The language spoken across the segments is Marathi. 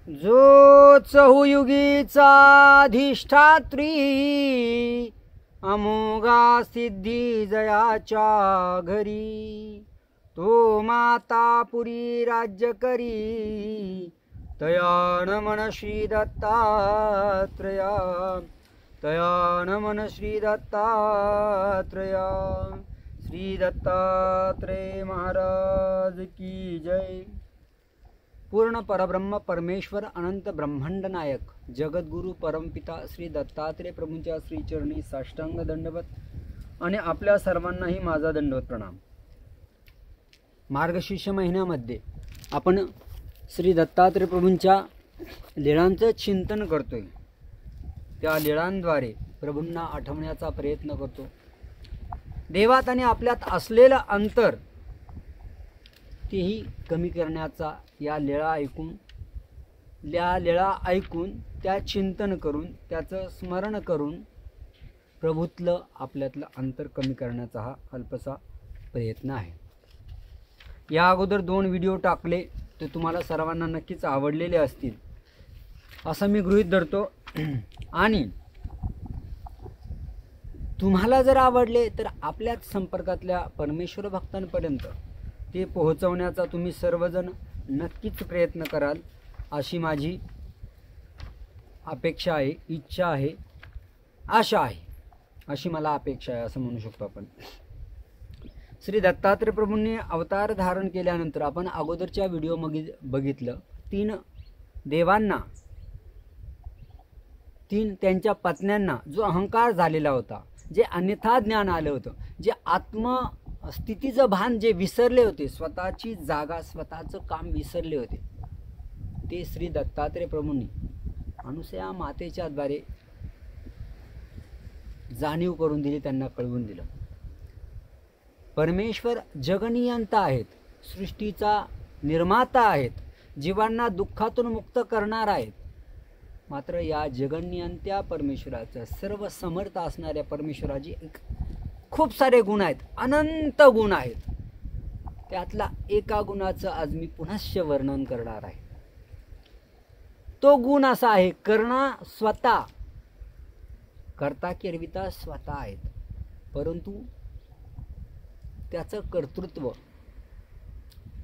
जो चहुयुगीचा अधिष्ठात्री अमोघा सिद्धी जयाच्या घरी, तो मातापुरी राज्य करी तया नमन श्री दत्तात्रया, तया नमन श्री दत्तात्रया। श्री दत्तात्रेय महाराज की जय। पूर्ण परब्रह्म परमेश्वर अनंत ब्रह्मांड नायक जगद्गुरु परमपिता श्री दत्तात्रेय प्रभूंच्या श्रीचरणी साष्टांग दंडवत आणि आपल्या सर्वांनाही माझा दंडवत प्रणाम। मार्गशीर्ष महिन्यामध्ये आपण श्री दत्तात्रेय प्रभूंच्या लीळांचं चिंतन करतोय। त्या लीळांद्वारे प्रभूंना आठवण्याचा प्रयत्न करतो। देवात आणि आपल्यात असलेलं अंतर तेही कमी करण्याचा या लीळा ऐकून त्या चिंतन करून त्याचं स्मरण करून प्रभूतलं आपल्यातलं अंतर कमी करण्याचा हा अल्पसा प्रयत्न आहे। या अगोदर 2 व्हिडिओ टाकले ते तुम्हाला सर्वांना नक्कीच आवडलेले असतील असं मी गृहीत धरतो। आणि तुम्हाला जर आवडले तर आपल्याच संपर्कातल्या परमेश्वर भक्तांपर्यंत ते पोहोचवण्याचा तुम्ही सर्वजण नक्कीच प्रयत्न कराल अशी माझी अपेक्षा आहे, इच्छा आहे, आशा आहे, अशी मला अपेक्षा आहे असं म्हणू शकतो आपण। श्री दत्तात्रेय प्रभूंनी अवतार धारण केल्यानंतर आपण अगोदरच्या व्हिडिओ बघितलं 3 देवांना, 3 त्यांच्या पत्न्यांना जो अहंकार झालेला होता, जे अन्यथा ज्ञान आलं होतं, जे आत्मस्थितीचं भान जे विसरले होते, स्वतःची जागा स्वतःचं काम विसरले होते, ते श्री दत्तात्रेय प्रभूंनी अनुसया मातेच्या द्वारे जाणीव करून दिली, त्यांना कळवून दिलं। परमेश्वर जगनियंता आहेत, सृष्टीचा निर्माता आहेत, जीवांना दुःखातून मुक्त करणार आहेत। मात्र या जगनियंत्या परमेश्वराचं, सर्व समर्थ असणाऱ्या परमेश्वराची खूप सारे गुण आहेत, अनंत गुण आहेत। त्यातला एका गुणाचं आज मी पुनश्च वर्णन करणार आहे। तो गुण असा आहे, करणा स्वतः, कर्ता केरविता स्वतः आहेत, परंतु त्याचं कर्तृत्व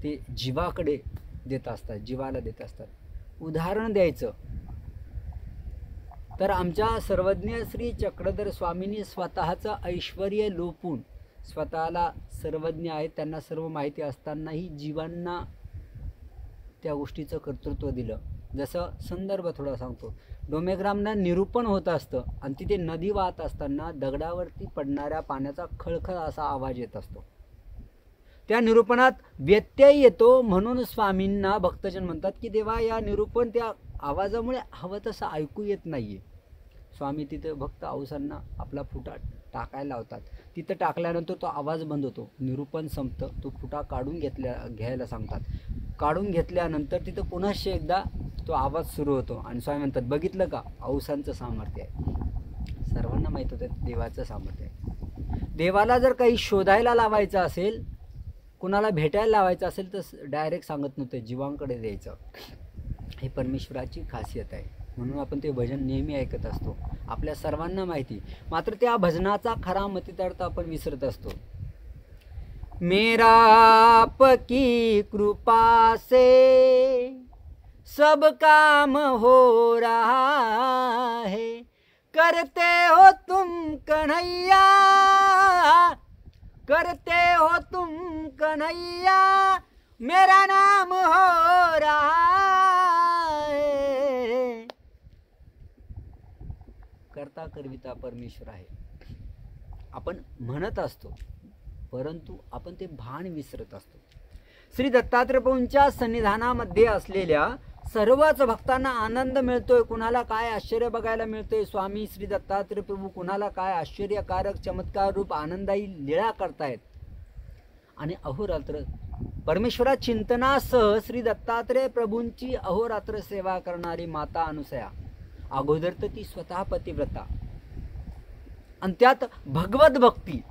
ते जीवाकडे देत असतात, जीवाला देत असतात। उदाहरण द्यायचं तर आमच्या सर्वज्ञ श्री चक्रधर स्वामींनी स्वतःचं ऐश्वर्य लोपून स्वतःला सर्वज्ञ आहेत, त्यांना सर्व माहिती असतानाही जीवांना त्या गोष्टीचं कर्तृत्व दिलं। जसं संदर्भ थोडा सांगतो, डोमेग्रामना निरूपण होत असतं आणि तिथे नदी वाहत असताना दगडावरती पडणाऱ्या पाण्याचा खळखळ असा आवाज येत असतो। त्या निरूपणात व्यत्यय येतो, म्हणून स्वामींना भक्तजन म्हणतात की देवा या निरूपण त्या आवाजामुळे हवं तसं ऐकू येत नाहीये। स्वामी तिथे भक्त औसांना आपला फुटा टाकायला लावतात, तिथं टाकल्यानंतर तो आवाज बंद होतो, निरूपण संपतं, तो फुटा काढून घ्यायला सांगतात। काढून घेतल्यानंतर तिथं पुन्हा एकदा तो आवाज सुरू होतो आणि स्वामी म्हणतात बघितलं का, औसांचं सामर्थ्य आहे। सर्वांना माहीत होतं देवाचं सामर्थ्य आहे। देवाला जर काही शोधायला लावायचं असेल, कुणाला भेटायला लावायचं असेल तर डायरेक्ट सांगत नव्हतं, जीवांकडे द्यायचं। हे परमेश्वराची खासियत आहे, म्हणून आपण ते भजन नेहमी ऐकत असतो, आपल्या सर्वांना माहिती। मात्र त्या भजनाचा खरा मतितार्थ आपण विसरत असतो। मेरा आपकी कृपा से सब काम हो रहा है, करते हो तुम कन्हैया, करते हो तुम कन्हैया, मेरा नाम हो रहा है। करता करविता परमेश्वर आहे, आपण म्हणत असतो, परंतु आपण ते भान विसरत असतो। श्री दत्तात्रेय प्रभूंच्या सन्निधानामध्ये असलेल्या सर्वच भक्तांना आनंद मिळतोय। कुणाला काय आश्चर्य बघायला मिळतोय, स्वामी श्री दत्तात्रेय प्रभू कुणाला काय आश्चर्यकारक चमत्कार रूप आनंदाई लीळा करतायत। आणि अहोरात्र परमेश्वरा चिंतनासह श्री दत्तात्रेय प्रभूंची अहोरात्र सेवा करणारी माता अनुसया, अगोदर तर ती स्वतः पतिव्रता, आणि त्यात भगवत भक्ती,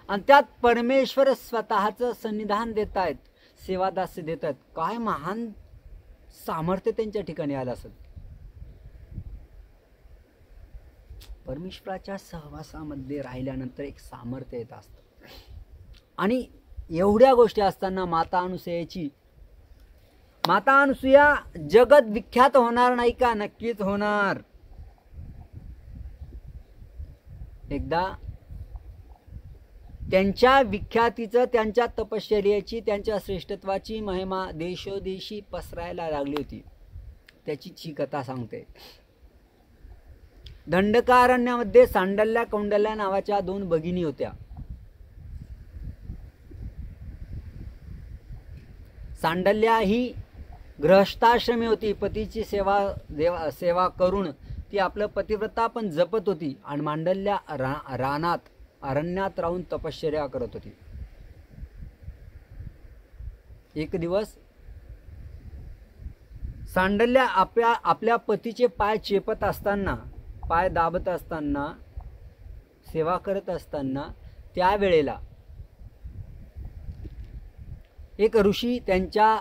आणि त्यात परमेश्वर स्वतःचं सन्निधान देत आहेत, सेवादास्य देत आहेत। काय महान सामर्थ्य त्यांच्या ठिकाणी आलं असेल. परमेश्वराच्या सहवासामध्ये राहिल्यानंतर एक सामर्थ्य येत असतं. आणि एवढ्या गोष्टी असताना माता अनुसूया जगत विख्यात होणार नाही का? नक्कीच होणार. एकदा त्यांच्या विख्यातीचं, त्यांच्या तपश्चर्याची, त्यांच्या श्रेष्ठत्वाची महिमा देशोदेशी पसरायला लागली होती. त्याची ही कथा सांगते. दंडकारण्यामध्ये सांडल्या कौंडल्या नावाच्या 2 भगिनी होत्या. सांडल्या ही गृहस्थाश्रमी होती. पतीची सेवा करून ती आपलं पतिव्रता पण जपत होती. आणि मांडल्या रानात अरण्यात राहून तपश्चर्या करत होती. एक दिवस सांडल्या आपल्या पतीचे पाय चेपत असताना, पाय दाबत असताना, सेवा करत असताना त्यावेळेला एक ऋषी त्यांच्या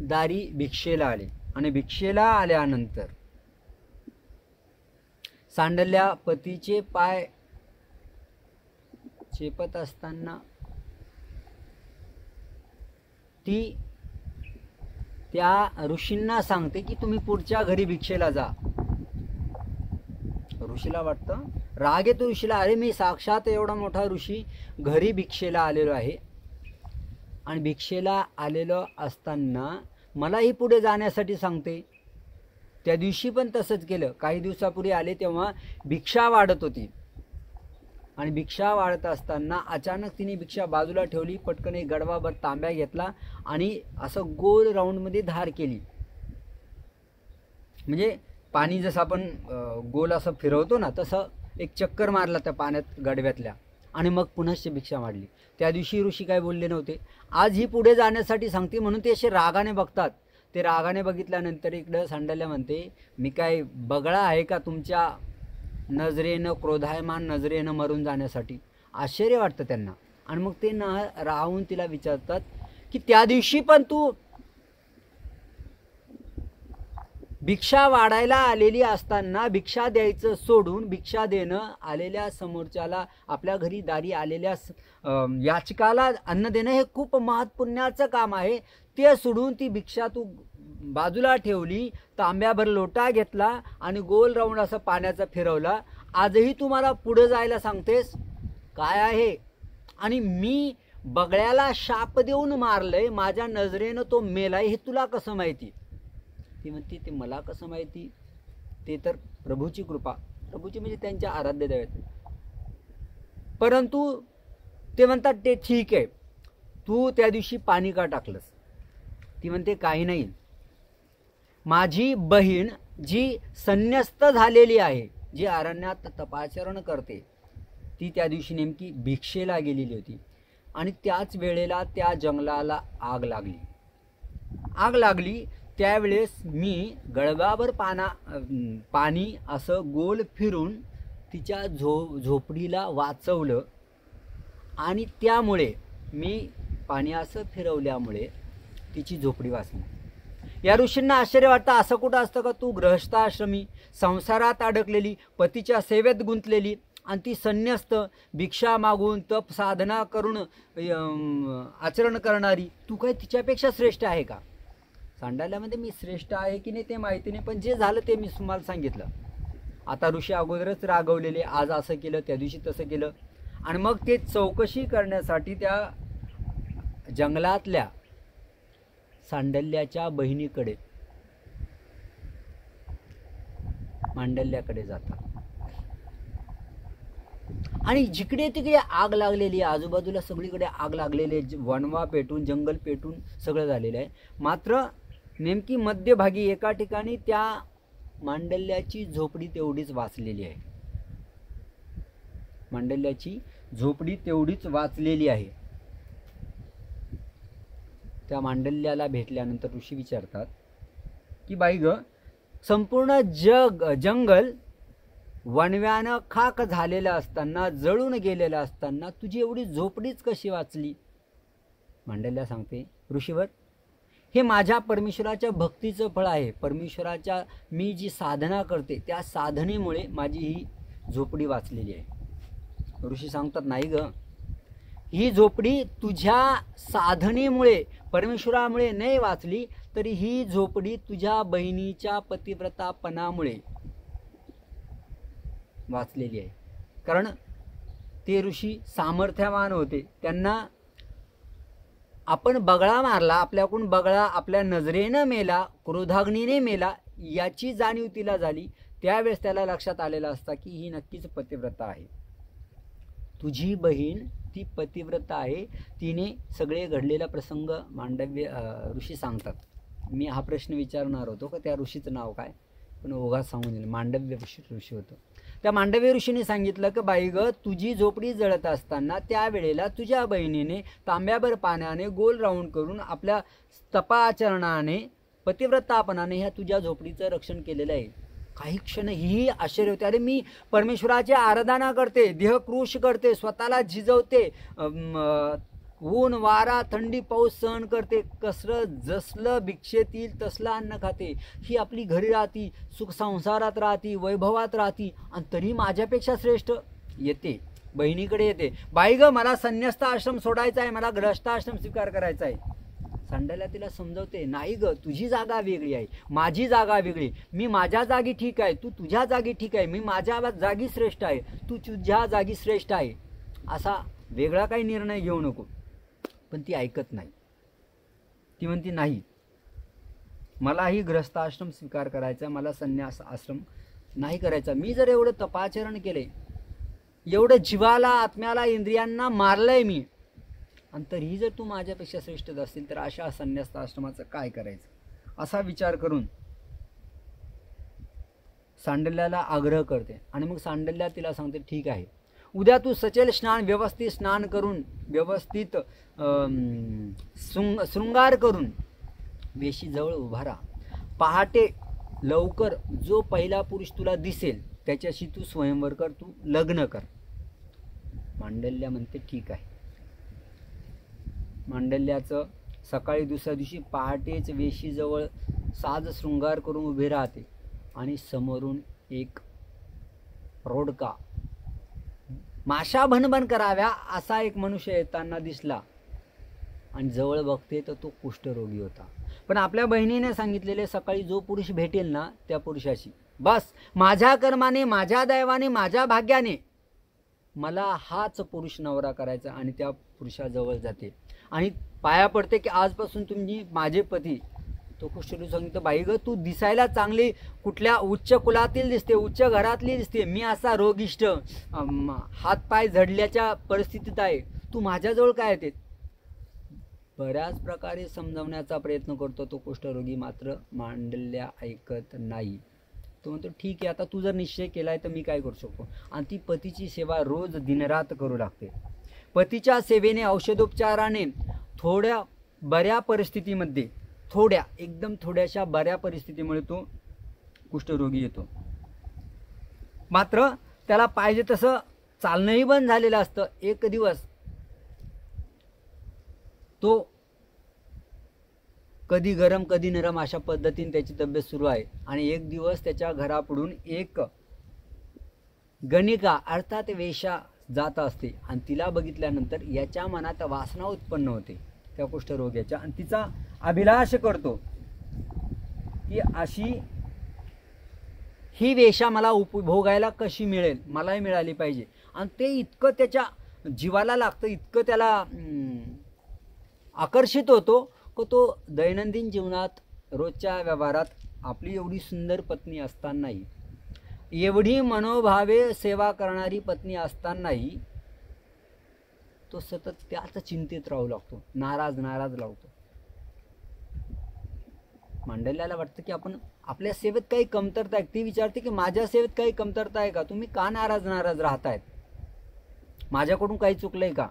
दारी भिक्षेला आले. आणि भिक्षेला आल्यानंतर सांडल्या पतीचे पाय चेपत असताना ती त्या ऋषींना सांगते की तुम्ही पुढच्या घरी भिक्षेला जा. ऋषीला वाटतं, राग येतो ऋषीला, अरे मी साक्षात एवढा मोठा ऋषी घरी भिक्षेला आलेलो आहे आणि भिक्षेला आलेलो असताना मलाही पुढे जाण्यासाठी सांगते. त्या दिवशी पण तसंच केलं. काही दिवसापूर्वी आले तेव्हा भिक्षा वाढत होती आणि भिक्षा वाढत असताना अचानक तिने भिक्षा बाजूला ठेवली, पटकन एक गडवाभर तांब्या घेतला आणि असं गोल राऊंडमध्ये धार केली. म्हणजे पाणी जसं आपण गोल असं फिरवतो ना, तसं एक चक्कर मारला त्या पाण्यात गडव्यातल्या आणि मग पुनश्च भिक्षा मांडली. त्या दिवशी ऋषी काय बोलले नव्हते. आज ही पुढे जाण्यासाठी सांगते म्हणून ते असे रागाने बघतात. ते रागाने बघितल्यानंतर इकडं सांडल्या म्हणते, मी काय बगळा आहे का तुमच्या नजरेनं, क्रोधायमान नजरेनं मरून जाण्यासाठी? आश्चर्य वाटतं त्यांना. आणि मग ते राहून तिला विचारतात की त्या दिवशी पण तू भिक्षा वाढायला आलेली असताना भिक्षा द्यायचं सोडून भिक्षा देणं, आलेल्या समोरच्याला, आपल्या घरी दारी आलेल्या याचकाला अन्न देणं हे खूप महत्पुण्याचं काम आहे. ते सोडून ती भिक्षा तू बाजूला ठेवली, तांब्याभर लोटा घेतला आणि गोल राऊंड असं पाण्याचा फिरवला. आजही तू मला पुढे जायला सांगतेस, काय आहे? आणि मी बगळ्याला शाप देऊन मारलंय, माझ्या नजरेनं तो मेलाय, हे तुला कसं माहिती? ती म्हणते, ते मला कसं माहिती? ते तर प्रभूची कृपा. प्रभूची म्हणजे त्यांच्या आराध्य दैवत. परंतु ते म्हणतात, ते ठीक आहे, तू त्या दिवशी पाणी का टाकलंस? ती म्हणते, काही नाही, माझी बहीण जी संन्यस्त झालेली आहे, जी अरण्यात तपाचरण करते, ती त्या दिवशी नेमकी भिक्षेला गेलेली होती आणि त्याच वेळेला त्या जंगलाला आग लागली. त्यावेळेस मी गळगाभर पाणी असं गोल फिरून तिच्या झोपडीला वाचवलं आणि त्यामुळे मी पाणी असं फिरवल्यामुळे तिची झोपडी वाचली. या ऋषींना आश्चर्य वाटतं, असं कुठं असतं का? तू गृहस्थाश्रमी, संसारात अडकलेली, पतीच्या सेवेत गुंतलेली आणि ती संन्यस्त, भिक्षा मागून तप साधना करून आचरण करणारी, तू काय तिच्यापेक्षा श्रेष्ठ आहे का? सांडाल्यामध्ये मी श्रेष्ठ आहे की नाही ते माहिती नाही, पण जे झालं ते मी तुम्हाला सांगितलं. आता ऋषी अगोदरच रागवलेले, आज असं केलं, त्या दिवशी तसं केलं. आणि मग ते चौकशी करण्यासाठी त्या जंगलातल्या सांडल्याच्या बहिणीकडे, मांडल्याकडे जातात. आणि जिकडे तिकडे आग लागलेली, आजूबाजूला सगळीकडे आग लागलेली, वनवा पेटून, जंगल पेटून सगळं झालेलं आहे. मात्र नेमकी मध्यभागी एका ठिकाणी त्या मांडल्याची झोपडी तेवढीच वाचलेली आहे. मांडल्याची झोपडी तेवढीच वाचलेली आहे. त्या मांडल्याला भेटल्यानंतर ऋषी विचारतात की बाई ग, संपूर्ण जंगल वणव्यानं खाक झालेलं असताना, जळून गेलेलं असताना तुझी एवढी झोपडीच कशी वाचली? मांडल्या सांगते, ऋषीवर, हे माझ्या परमेश्वराच्या भक्तीचं फळ आहे. परमेश्वराच्या मी जी साधना करते त्या साधनेमुळे माझी ही झोपडी वाचलेली आहे. ऋषी सांगतात नाही ग, ही झोपडी तुझ्या साधनेमुळे परमेश्वरामुळे नाही वाचली, तरी ही झोपडी तुझ्या बहिणीच्या पतिव्रतापणामुळे वाचलेली आहे. कारण ते ऋषी सामर्थ्यवान होते. त्यांना आपण बगळा मारला, आपल्याकडून बगळा आपल्या नजरेनं मेला, क्रोधाग्नीने मेला, याची जाणीव तिला झाली. त्यावेळेस त्याला लक्षात आलेलं असतं की ही नक्कीच पतिव्रता आहे. तुझी बहीण ती पतिव्रता आहे. तिने सगळे घडलेला प्रसंग मांडव्य ऋषी सांगतात. मी हा प्रश्न विचारणार होतो का त्या ऋषीचं नाव काय, पण ओघात सांगून दिलं. मांडव्य ऋषी होतं. त्या मांडव्य ऋषीने सांगितलं की बाई ग, तुझी झोपडी जळत असताना त्यावेळेला तुझ्या बहिणीने तांब्याभर पाण्याने गोल राऊंड करून आपल्या तपाचरणाने पतिव्रतापणाने ह्या तुझ्या झोपडीचं रक्षण केलेलं आहे. काही क्षण ही आश्चर्य होते. अरे मी परमेश्वराची आराधना करते, देहकृश करते, स्वतःला झिजवते, ऊन वारा थंडी पाऊस सहन करते, कसरत जसलं भिक्षेत येईल तसलं अन्न खाते, ही आपली घरी राहती, सुख संसारात राहती, वैभवात राहती, आणि तरी माझ्यापेक्षा श्रेष्ठ येते, बहिणीकडे येते. बाई ग, मला संन्यस्त आश्रम सोडायचा आहे, मला गृहस्थ आश्रम स्वीकार करायचा आहे. सांडायला तिला समजवते, नाही ग, तुझी जागा वेगळी आहे, माझी जागा वेगळी. मी माझ्या जागी ठीक आहे, तू तुझ्या जागी ठीक आहे. मी माझ्या जागी श्रेष्ठ आहे, तू तुझ्या जागी श्रेष्ठ आहे. असा वेगळा काही निर्णय घेऊ नको. पण ती ऐकत नाही. ती म्हणते नाही, मलाही गृहस्थ आश्रम स्वीकार करायचा, मला संन्यास आश्रम नाही करायचा. मी जर एवढं तपाचरण केले, एवढं जीवाला आत्म्याला इंद्रियांना मारलंय मी, आणि तरीही जर तू माझ्यापेक्षा श्रेष्ठ असतील तर अशा संन्यास आश्रमाचं काय करायचं, असा विचार करून सांडल्याला आग्रह करते. आणि मग सांडल्या तिला सांगते, ठीक आहे, उद्या तू सचेल स्नान, व्यवस्थित स्नान करून, व्यवस्थित शृंगार करून वेशीजवळ उभा राहा. पहाटे लवकर जो पहिला पुरुष तुला दिसेल त्याच्याशी तू स्वयंवर कर, तू लग्न कर. मांडल्या म्हणते ठीक आहे. मांडल्याचं सकाळी दुसऱ्या दिवशी पहाटेच वेशीजवळ साज शृंगार करून उभे राहते, आणि समोरून एक रोडका माशा भनभन कराव्या असा एक मनुष्य येताना दिसला, आणि जवळ बघते तर तो कुष्ठरोगी होता. पण आपल्या बहिणीने सांगितलेले सकाळी जो पुरुष भेटेल ना त्या पुरुषाशी, बस माझ्या कर्माने, माझ्या दैवाने, माझ्या भाग्याने मला हाच पुरुष नवरा करायचा. आणि त्या पुरुषाजवळ जाते आणि पाया पडते की आजपासून तुम्ही माझे पती. तो कुष्ठरोगी सांगतो, बाई ग, तू दिसायला चांगली कुठल्या उच्च कुलातील दिसते, उच्च घरातली दिसते, मी असा रोगिष्ट, हातपाय झडल्याच्या परिस्थितीत आहे, तू माझ्याजवळ काय येते. बऱ्याच प्रकारे समजवण्याचा प्रयत्न करतो तो कुष्ठरोगी, मात्र मांडल्या ऐकत नाही. तो म्हणतो, ठीक आहे, आता तू जर निश्चय केलाय तर मी काय करू शकतो. आणि ती पतीची सेवा रोज दिनरात करू लागते. पतीच्या सेवेने, औषधोपचाराने थोड्या बऱ्या परिस्थितीमध्ये, एकदम थोड्याशा बऱ्या परिस्थितीमुळे तो कुष्ठरोगी येतो. मात्र त्याला पाहिजे तसं चालणंही बंद झालेलं असतं. एक दिवस तो कधी गरम कधी नरम अशा पद्धतीने त्याची तब्येत सुरू आहे. आणि एक दिवस त्याच्या घरापुढून एक गणिका अर्थात वेश्या जात असते, आणि तिला बघितल्यानंतर याच्या मनात वासना उत्पन्न होते त्या कुष्ठरोग्याच्या, आणि तिचा अभिलाष करतो की अशी ही वेश्या मला उपभोगायला कशी मिळेल, मलाही मिळाली पाहिजे. आणि ते इतकं त्याच्या जीवाला लागतं, इतकं त्याला आकर्षित होतो की तो दैनंदिन जीवनात, रोजच्या व्यवहारात आपली एवढी सुंदर पत्नी असतानाही, एवढी मनोभावे सेवा करणारी पत्नी असतानाही तो सतत त्याच चिंतेत राहू लागतो, नाराज लागतो. मांडल्याला वाटतं की आपण आपल्या सेवेत काही कमतरता आहे. ती विचारते की माझ्या सेवेत काही कमतरता आहे का, तुम्ही का नाराज राहतायत, माझ्याकडून काही चुकलंय का.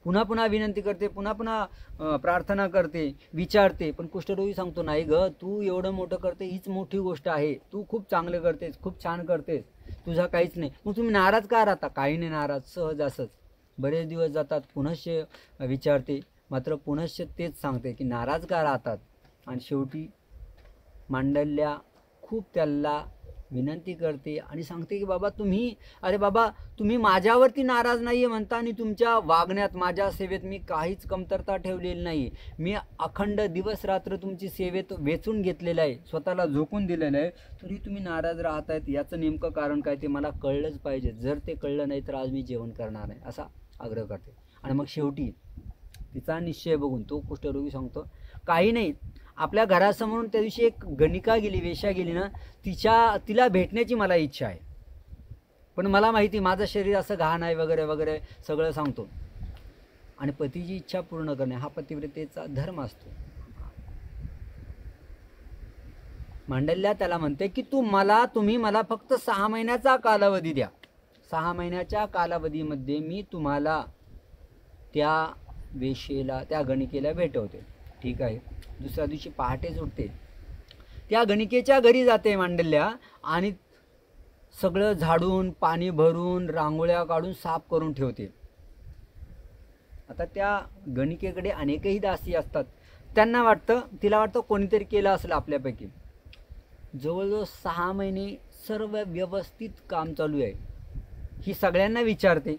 पुन्हा पुन्हा विनंती करते, पुन्हा पुन्हा प्रार्थना करते, विचारते. पण कुष्ठरोगी सांगतो, नाही ग, तू एवढं मोठं करते हीच मोठी गोष्ट आहे, तू खूप चांगलं करतेस, खूप छान करतेस, तुझा काहीच नाही, मग तुम्ही नाराज का राहता. काही नाही नाराज, सहज असंच. बरेच दिवस जातात, पुनश्च विचारते, मात्र पुनश्च तेच सांगते की नाराज का राहतात. आणि शेवटी मांडल्या खूप त्याला विनंती करते आणि सांगते की बाबा तुम्ही माझ्यावरती नाराज नाही आहे म्हणता आणि तुमच्या वागण्यात माझ्या सेवेत मी काहीच कमतरता ठेवलेली नाही. मी अखंड दिवस रात्र तुमची सेवेत वेचून घेतलेलं आहे, स्वतःला झोकून दिलेलं आहे, तरी तुम्ही नाराज राहत आहेत. याचं नेमकं कारण काय ते मला कळलंच पाहिजे. जर ते कळलं नाही तर आज मी जेवण करणार नाही असा आग्रह करते. आणि मग शेवटी तिचा निश्चय बघून तो कुष्ठरोगी सांगतो काही नाही, आपल्या घरासमोरून त्या दिवशी एक गणिका गेली, वेश्या गेली ना, तिला भेटण्याची मला इच्छा आहे, पण मला माहिती माझं शरीर असं घाण आहे वगैरे वगैरे सगळं सांगतो. आणि पतीची इच्छा पूर्ण करणे हा पतिव्रतेचा धर्म असतो. मांडल्या त्याला म्हणते की तुम्ही मला फक्त 6 महिन्याचा कालावधी द्या. 6 महिन्याच्या कालावधीमध्ये मी तुम्हाला त्या वेश्येला, त्या गणिकेला भेटवते. ठीक आहे. दुसऱ्या दिवशी पहाटेच उठते, त्या गणिकेच्या घरी जाते मांडल्या आणि सगळं झाडून, पाणी भरून, रांगोळ्या काढून साफ करून ठेवते. आता त्या गणिकेकडे अनेकही दासी असतात. तिला वाटतं कोणीतरी केलं असेल आपल्यापैकी. जवळजवळ 6 महिने सर्व व्यवस्थित काम चालू आहे. ही सगळ्यांना विचारते.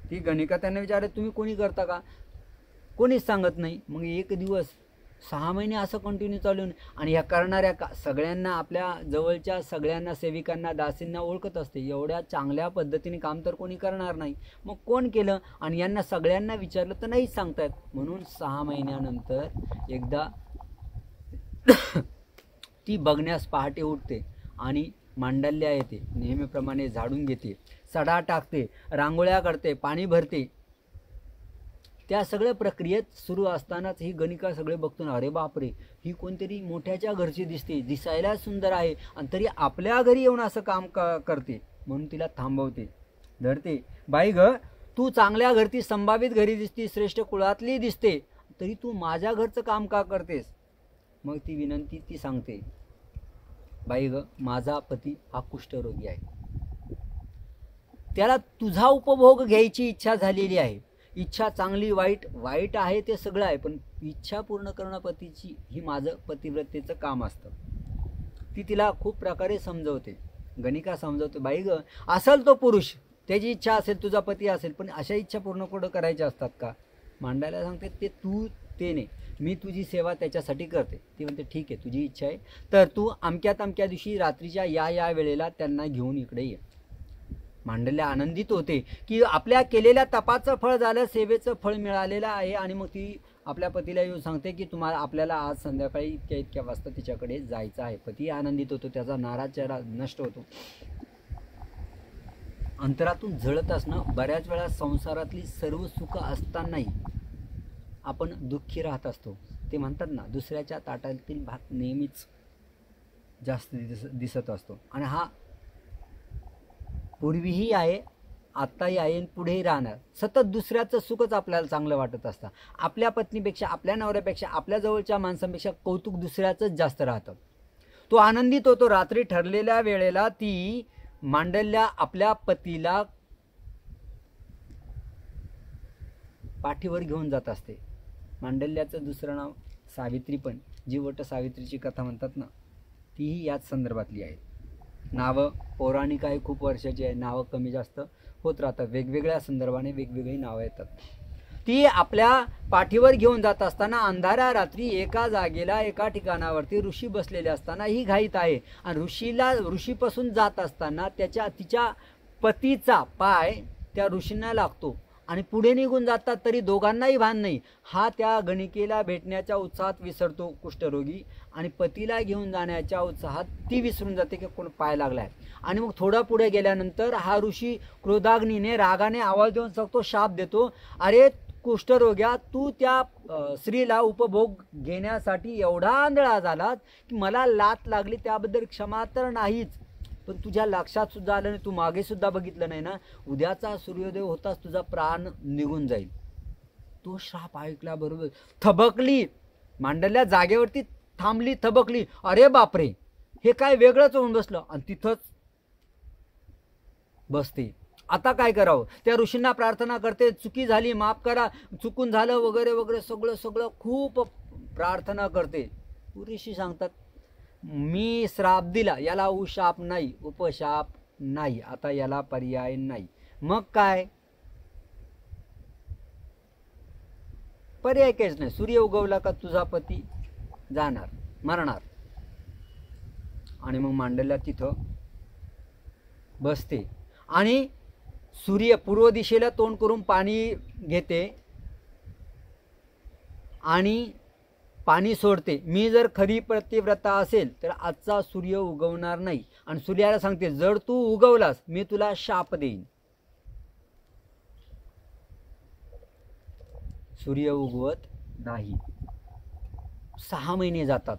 ती गणिका त्यांना विचारते तुम्ही कोणी करता का? कोणीच सांगत नाही. मग एक दिवस 6 महिने असं कंटिन्यू चालू आणि ह्या करणाऱ्या सगळ्यांना, आपल्या जवळच्या सगळ्यांना, सेविकांना, दासींना ओळखत असते. एवढ्या चांगल्या पद्धतीने काम तर कोणी करणार नाही. मग कोण केलं? आणि यांना सगळ्यांना विचारलं तर नाहीच सांगतायत. म्हणून 6 महिन्यानंतर एकदा ती बघण्यास पहाटे उठते आणि मांडल्या येते. नेहमीप्रमाणे झाडून घेते, सडा टाकते, रांगोळ्या करते, पाणी भरते. त्या सगळ्या प्रक्रियेत सुरू असतानाच ही गणिका सगळे बघतो, अरे बापरे, ही कोणतरी मोठ्याच्या घरची दिसते, दिसायला सुंदर आहे आणि तरी आपल्या घरी येऊन असं काम करते. म्हणून तिला थांबवते, धरते. बाई ग, तू चांगल्या घरती, संभावित घरी दिसती, श्रेष्ठ कुळातली दिसते, तरी तू माझ्या घरचं काम का करतेस? मग ती विनंती ती सांगते, बाई ग, माझा पती हा कुष्ठरोगी आहे, त्याला तुझा उपभोग घ्यायची इच्छा झालेली आहे. इच्छा चांगली वाईट आहे ते सगळं आहे, पण इच्छा पूर्ण करणं पतीची ही माझं पतिव्रतेचं काम असतं. ती तिला खूप प्रकारे समजवते. गणिका समजवते, बाई ग, असेल तो पुरुष, त्याची इच्छा असेल, तुझा पती असेल, पण अशा इच्छा पूर्ण कुठं करायच्या असतात का? मांडायला सांगते ते नाही, मी तुझी सेवा त्याच्यासाठी करते. ती म्हणते ठीक आहे, तुझी इच्छा आहे तर तू अमक्या दिवशी रात्रीच्या या वेळेला त्यांना घेऊन इकडे ये. मांडल्या आनंदित होते की आपल्या केलेल्या तपाचं फळ झालं, सेवेचं फळ मिळालेलं आहे. आणि मग ती आपल्या पतीला येऊन सांगते की आपल्याला आज संध्याकाळी इतक्या वाजता तिच्याकडे जायचं आहे. पती आनंदित होतो, त्याचा नाराज चेहरा नष्ट होतो. अंतरातून जळत असणं, बऱ्याच वेळा संसारातली सर्व सुख असतानाही आपण दुःखी राहत असतो. ते म्हणतात ना, दुसऱ्याच्या ताटातील भात नेहमीच जास्त दिसत असतो. आणि हा पूर्वीही आहे, आत्ताही आहे आणि पुढेही राहणार. सतत दुसऱ्याचं सुखच आपल्याला चांगलं वाटत असतं. आपल्या पत्नीपेक्षा, आपल्या नवऱ्यापेक्षा, आपल्या जवळच्या माणसांपेक्षा कौतुक दुसऱ्याचंच जास्त राहतं. तो आनंदित होतो. रात्री ठरलेल्या वेळेला ती मांडल्या आपल्या पतीला पाठीवर घेऊन जात असते. मांडल्याचं दुसरं नाव सावित्री, पण जी वट सावित्रीची कथा म्हणतात ना, तीही याच संदर्भातली आहे. नावं पौराणिक आहे, खूप वर्षाची आहे, नावं कमी जास्त होत राहतात, वेगवेगळ्या संदर्भाने वेगवेगळी नावं येतात. ती आपल्या पाठीवर घेऊन जात असताना अंधाऱ्या रात्री एका जागेला, एका ठिकाणावरती ऋषी बसलेले असताना ही घाईत आहे. आणि ऋषीपासून जात असताना तिच्या पतीचा पाय त्या ऋषींना लागतो आणि पुढे निघून जातात, तरी दोघांनाही भान नाही. हा त्या गणिकेला भेटण्याच्या उत्साहात विसरतो कुष्ठरोगी, आणि पतीला घेऊन जाण्याच्या उत्साहात ती विसरून जाते की कोण पाय लागलाय. आणि मग थोडा पुढे गेल्यानंतर हा ऋषी क्रोधाग्नीने, रागाने आवाज देऊन सांगतो, शाप देतो, अरे कुष्ठरोग्या, तू त्या स्त्रीला उपभोग घेण्यासाठी एवढा आंधळा झालात की मला लात लागली, त्याबद्दल क्षमा तर नाहीच, पण तुझ्या लक्षात सुद्धा आलं नाही, तू मागे सुद्धा बघितलं नाही ना, उद्याचा सूर्योदय होताच तुझा प्राण निघून जाईल. तो श्राप ऐकल्याबरोबर थबकली. मांडल्या जागेवरती थांबली, थबकली. अरे बापरे, हे काय वेगळंच होऊन बसलं. आणि तिथंच बसते. आता काय करावं? त्या ऋषींना प्रार्थना करते, चुकी झाली, माफ करा, चुकून झालं वगैरे वगैरे सगळं खूप प्रार्थना करते. ऋषी सांगतात मी श्राप दिला, याला उशाप नाही, उपशाप नाही, आता याला पर्याय नाही. मग काय पर्याय काहीच नाही. सूर्य उगवला का तुझा पती जाणार, मरणार. आणि मग मांडल्या तिथं बसते आणि सूर्य पूर्व दिशेला तोंड करून पाणी घेते आणि पाणी सोडते. मी जर खरी पतिव्रता असेल तर आजचा सूर्य उगवणार नाही. आणि सूर्याला सांगते जर तू उगवलास मी तुला शाप देईन. सूर्य उगवत नाही. 6 महिने जातात.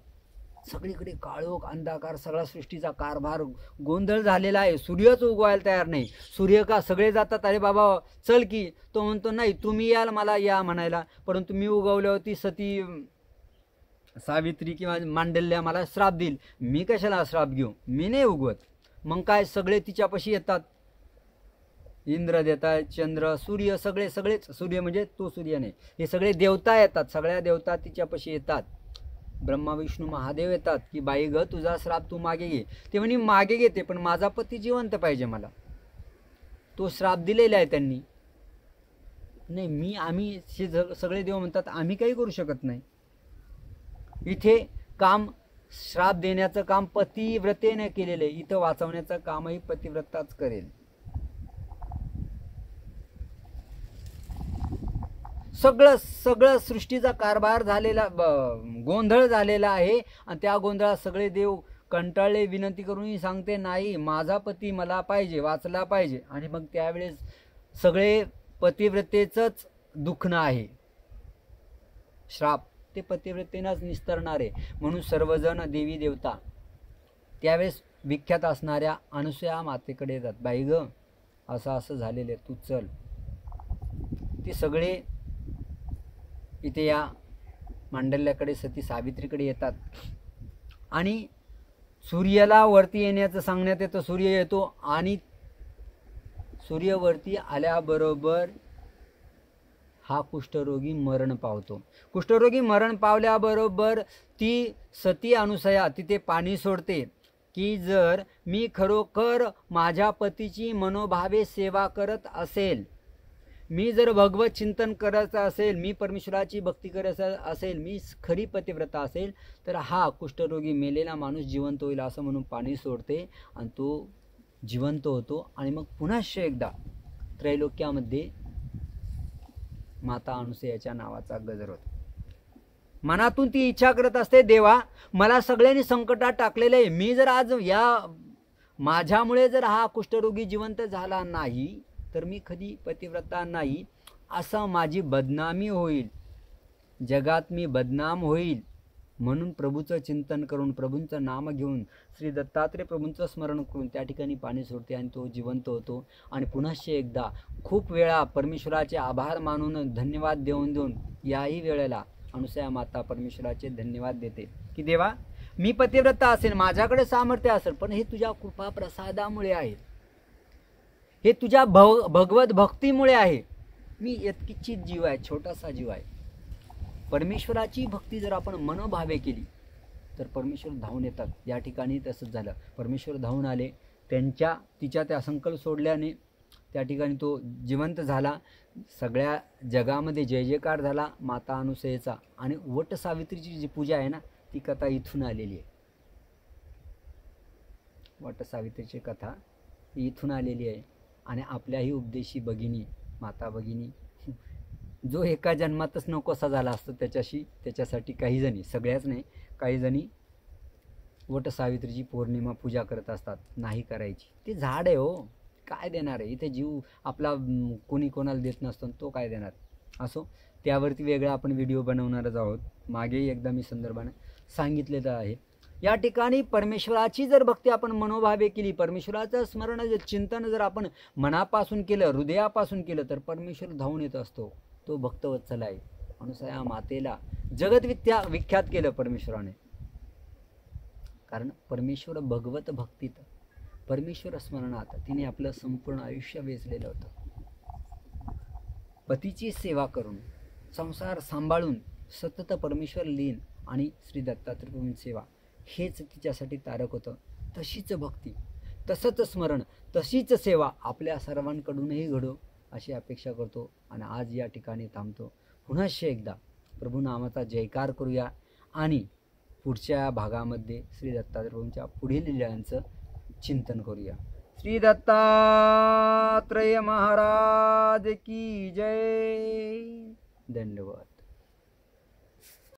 सगळीकडे काळोख अंधकार, सगळा सृष्टीचा कारभार गोंधळ झालेला आहे. सूर्यच उगवायला तयार नाही. सूर्य का सगळे जातात अरे बाबा चल की, तो म्हणतो नाही तुम्ही याल मला या म्हणायला, परंतु मी उगवल्यावरती सती सावित्री किंवा मांडल्या मला श्राप देईल. मी कशाला श्राप घेऊ, मी नाही उगवत. मग काय सगळे तिच्यापाशी येतात. इंद्र देतात, चंद्र, सूर्य, सगळेच सूर्य म्हणजे तो सूर्य नाही, हे सगळे देवता येतात. सगळ्या देवता तिच्यापाशी येतात. ब्रह्मा विष्णू महादेव येतात की बाई ग तुझा श्राप तू मागे घे. ते म्हणे मागे घेते पण माझा पती जिवंत पाहिजे मला. तो श्राप दिलेला आहे त्यांनी. नाही आम्ही सगळे देव म्हणतात आम्ही काही करू शकत नाही. इथे काम श्राप देण्याचं काम पतिव्रतेने केलेलं आहे. इथं वाचवण्याचं कामही पतिव्रताच करेल. सगळं सृष्टीचा कारभार झालेला, गोंधळ झालेला आहे. आणि त्या गोंधळात सगळे देव कंटाळले, विनंती करूनही सांगते नाही माझा पती मला पाहिजे, वाचला पाहिजे. आणि मग त्यावेळेस सगळे पतिव्रतेचंच दुखणं आहे. श्राप ते पतिव्रतेनंच निस्तरणार आहे. म्हणून सर्वजण देवी देवता त्यावेळेस विख्यात असणाऱ्या अनुसूया मातेकडे येतात. बाई ग असं झालेलं आहे, तू चल. ते सगळे इथे या मांडल्याकडे सती सावित्रीकडे येतात आणि सूर्याला वरती येण्याचं सांगण्यात येतं. सूर्य येतो आणि सूर्य वरती आल्याबरोबर हा कुष्ठरोगी मरण पावतो. कुष्ठरोगी मरण पावल्याबरोबर ती सती अनुसया तिथे पाणी सोडते की जर मी खरोखर माझ्या पतीची मनोभावे सेवा करत असेल, मी जर भगवत चिंतन करायचं असेल, मी परमेश्वराची भक्ती करायचं असेल, मी खरी पतिव्रता असेल तर हा कुष्ठरोगी मेलेला माणूस जिवंत होईल असं म्हणून पाणी सोडते आणि तो जिवंत होतो. आणि मग पुन्हा एकदा त्रैलोक्यामध्ये माता अनुसूयाच्या नावाचा गजर होतो. मनातून ती इच्छा करत असते देवा मला सगळ्यांनी संकटात टाकलेलं आहे, मी जर आज या माझ्यामुळे जर हा कुष्ठरोगी जिवंत झाला नाही तर मी कधी पतिव्रता नाही, असं माझी बदनामी होईल, जगात मी बदनाम होईल. म्हणून प्रभूचं चिंतन करून प्रभूंचं नाम घेऊन श्री दत्तात्रय प्रभूंचं स्मरण करून त्या ठिकाणी पाणी सोडते आणि तो जिवंत होतो. आणि पुन्हा एकदा खूप वेळा परमेश्वराचे आभार मानून धन्यवाद देऊन याही वेळेला अनुसूया माता परमेश्वराचे धन्यवाद देते की देवा मी पतिव्रता असेल, माझ्याकडे सामर्थ्य असेल, पण हे तुझ्या कृपा प्रसादामुळे आहे, हे तुझ्या भगवत भक्तीमुळे आहे. मी यत्किंचित जीव आहे, छोटासा जीव आहे. परमेश्वराची भक्ती जर आपण मनोभावे केली तर परमेश्वर धावून येतात. या ठिकाणी तसंच झालं. परमेश्वर धावून आले, तिच्या त्या संकल्प सोडल्याने त्या ठिकाणी तो जिवंत झाला. सगळ्या जगामध्ये जय जयकार झाला माता अनुसूयेचा. आणि वट सावित्रीची जी पूजा आहे ना ती कथा इथून आलेली आहे. वट सावित्रीची कथा इथून आलेली आहे. आणि आपल्याही उपदेशी भगिनी, माता भगिनी, जो एका जन्मातच नकोसा झाला असतो त्याच्यासाठी काही जणी, सगळ्याच नाही, काही जणी वट सावित्रीची पौर्णिमा पूजा करत असतात. नाही करायची. ते झाड आहे हो, काय देणार आहे. इथे जीव आपला कोणी कोणाला देत नसतो, तो काय देणार. असो, त्यावरती वेगळा आपण व्हिडिओ बनवणारच आहोत. मागेही एकदा मी संदर्भाने सांगितलेलं आहे. या ठिकाणी परमेश्वराची जर भक्ती आपण मनोभावे केली, परमेश्वराचं स्मरण चिंतन जर आपण मनापासून केलं, हृदयापासून केलं तर परमेश्वर धावून येत असतो. तो भक्तवत्सल आहे. अनुसूया मातेला जगत विख्यात केलं परमेश्वराने. कारण परमेश्वर भगवत भक्तीत, परमेश्वर स्मरणात तिने आपलं संपूर्ण आयुष्य वेचलेलं होतं. पतीची सेवा करून, संसार सांभाळून सतत परमेश्वर लीन आणि श्री दत्तात्रय प्रभूंची सेवा हेच तिच्यासाठी तारक होतं. तशीच भक्ती, तसंच स्मरण, तशीच सेवा आपल्या सर्वांकडूनही घडो अशी अपेक्षा करतो आणि आज या ठिकाणी थांबतो. पुनश्च एकदा प्रभू नामाचा जयकार करूया आणि पुढच्या भागामध्ये श्री दत्तात्रय प्रभूंच्या पुढील लीलांचं चिंतन करूया. श्री दत्तात्रय महाराज की जय. दंडवत.